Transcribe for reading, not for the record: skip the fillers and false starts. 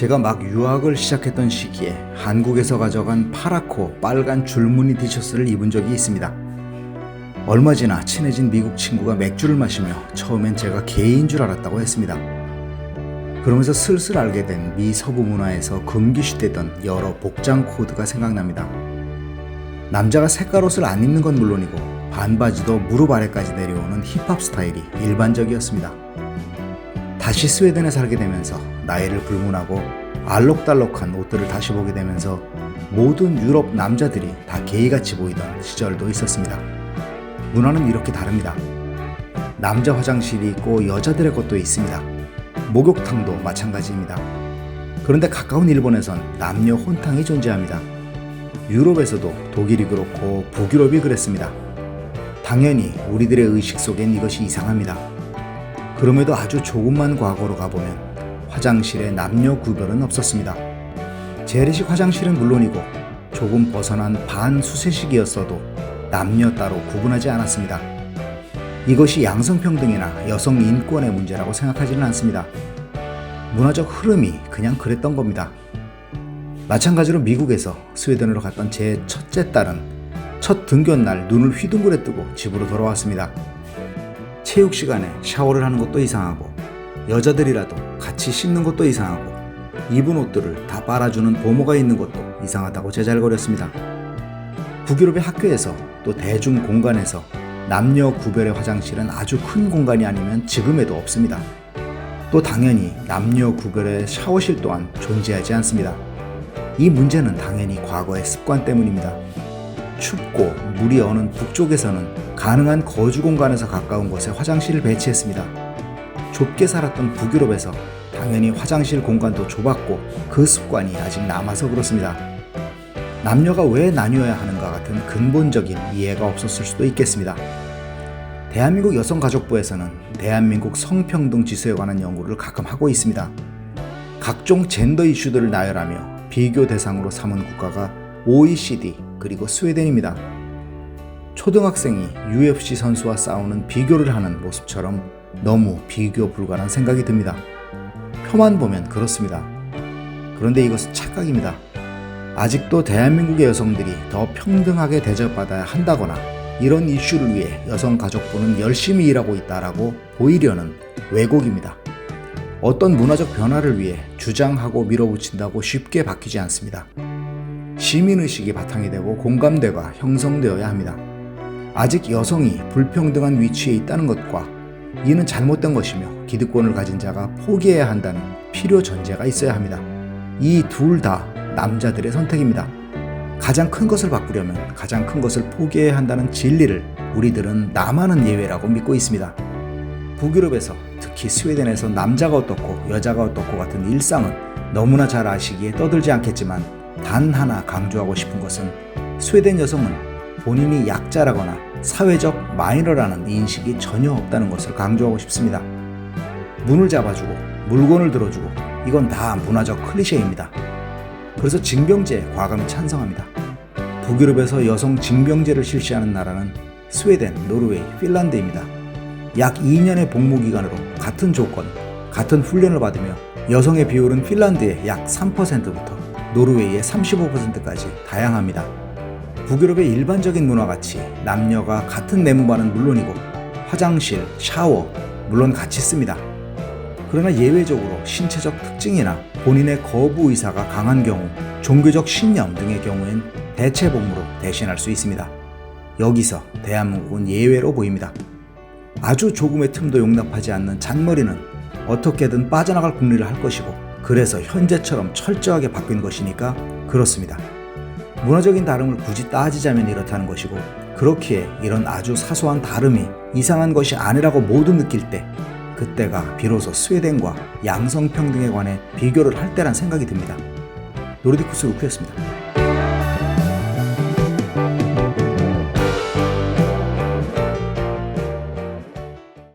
제가 막 유학을 시작했던 시기에 한국에서 가져간 파랗고 빨간 줄무늬 티셔츠를 입은 적이 있습니다. 얼마 지나 친해진 미국 친구가 맥주를 마시며 처음엔 제가 게이인 줄 알았다고 했습니다. 그러면서 슬슬 알게 된 미 서부 문화에서 금기시되던 여러 복장 코드가 생각납니다. 남자가 색깔 옷을 안 입는 건 물론이고 반바지도 무릎 아래까지 내려오는 힙합 스타일이 일반적이었습니다. 다시 스웨덴에 살게 되면서 나이를 불문하고 알록달록한 옷들을 다시 보게 되면서 모든 유럽 남자들이 다 게이같이 보이던 시절도 있었습니다. 문화는 이렇게 다릅니다. 남자 화장실이 있고 여자들의 것도 있습니다. 목욕탕도 마찬가지입니다. 그런데 가까운 일본에선 남녀 혼탕이 존재합니다. 유럽에서도 독일이 그렇고 북유럽이 그랬습니다. 당연히 우리들의 의식 속엔 이것이 이상합니다. 그럼에도 아주 조금만 과거로 가보면 화장실에 남녀 구별은 없었습니다. 재래식 화장실은 물론이고 조금 벗어난 반수세식이었어도 남녀 따로 구분하지 않았습니다. 이것이 양성평등이나 여성 인권의 문제라고 생각하지는 않습니다. 문화적 흐름이 그냥 그랬던 겁니다. 마찬가지로 미국에서 스웨덴으로 갔던 제 첫째 딸은 첫 등교날 눈을 휘둥그레 뜨고 집으로 돌아왔습니다. 체육 시간에 샤워를 하는 것도 이상하고 여자들이라도 같이 씻는 것도 이상하고 입은 옷들을 다 빨아주는 보모가 있는 것도 이상하다고 제잘거렸습니다. 북유럽의 학교에서 또 대중 공간에서 남녀 구별의 화장실은 아주 큰 공간이 아니면 지금에도 없습니다. 또 당연히 남녀 구별의 샤워실 또한 존재하지 않습니다. 이 문제는 당연히 과거의 습관 때문입니다. 춥고 물이 어는 북쪽에서는 가능한 거주 공간에서 가까운 곳에 화장실을 배치했습니다. 좁게 살았던 북유럽에서 당연히 화장실 공간도 좁았고 그 습관이 아직 남아서 그렇습니다. 남녀가 왜 나뉘어야 하는가 같은 근본적인 이해가 없었을 수도 있겠습니다. 대한민국 여성가족부에서는 대한민국 성평등 지수에 관한 연구를 가끔 하고 있습니다. 각종 젠더 이슈들을 나열하며 비교 대상으로 삼은 국가가 OECD 그리고 스웨덴입니다. 초등학생이 UFC 선수와 싸우는 비교를 하는 모습처럼 너무 비교 불가한 생각이 듭니다. 표만 보면 그렇습니다. 그런데 이것은 착각입니다. 아직도 대한민국의 여성들이 더 평등하게 대접받아야 한다거나 이런 이슈를 위해 여성가족부는 열심히 일하고 있다라고 보이려는 왜곡입니다. 어떤 문화적 변화를 위해 주장하고 밀어붙인다고 쉽게 바뀌지 않습니다. 시민의식이 바탕이 되고 공감대가 형성되어야 합니다. 아직 여성이 불평등한 위치에 있다는 것과 이는 잘못된 것이며 기득권을 가진 자가 포기해야 한다는 필요 전제가 있어야 합니다. 이 둘 다 남자들의 선택입니다. 가장 큰 것을 바꾸려면 가장 큰 것을 포기해야 한다는 진리를 우리들은 나만은 예외라고 믿고 있습니다. 북유럽에서 특히 스웨덴에서 남자가 어떻고 여자가 어떻고 같은 일상은 너무나 잘 아시기에 떠들지 않겠지만 단 하나 강조하고 싶은 것은 스웨덴 여성은 본인이 약자라거나 사회적 마이너라는 인식이 전혀 없다는 것을 강조하고 싶습니다. 문을 잡아주고 물건을 들어주고 이건 다 문화적 클리셰입니다. 그래서 징병제에 과감히 찬성합니다. 북유럽에서 여성 징병제를 실시하는 나라는 스웨덴, 노르웨이, 핀란드입니다. 약 2년의 복무기간으로 같은 조건, 같은 훈련을 받으며 여성의 비율은 핀란드의 약 3%부터 노르웨이의 35%까지 다양합니다. 북유럽의 일반적인 문화같이 남녀가 같은 내무반은 물론이고 화장실, 샤워 물론 같이 씁니다. 그러나 예외적으로 신체적 특징이나 본인의 거부 의사가 강한 경우, 종교적 신념 등의 경우엔 대체 복무로 대신할 수 있습니다. 여기서 대한민국은 예외로 보입니다. 아주 조금의 틈도 용납하지 않는 잔머리는 어떻게든 빠져나갈 궁리를 할 것이고 그래서 현재처럼 철저하게 바뀐 것이니까 그렇습니다. 문화적인 다름을 굳이 따지자면 이렇다는 것이고 그렇기에 이런 아주 사소한 다름이 이상한 것이 아니라고 모두 느낄 때 그때가 비로소 스웨덴과 양성평등에 관해 비교를 할 때란 생각이 듭니다. 노르디쿠스 루크였습니다.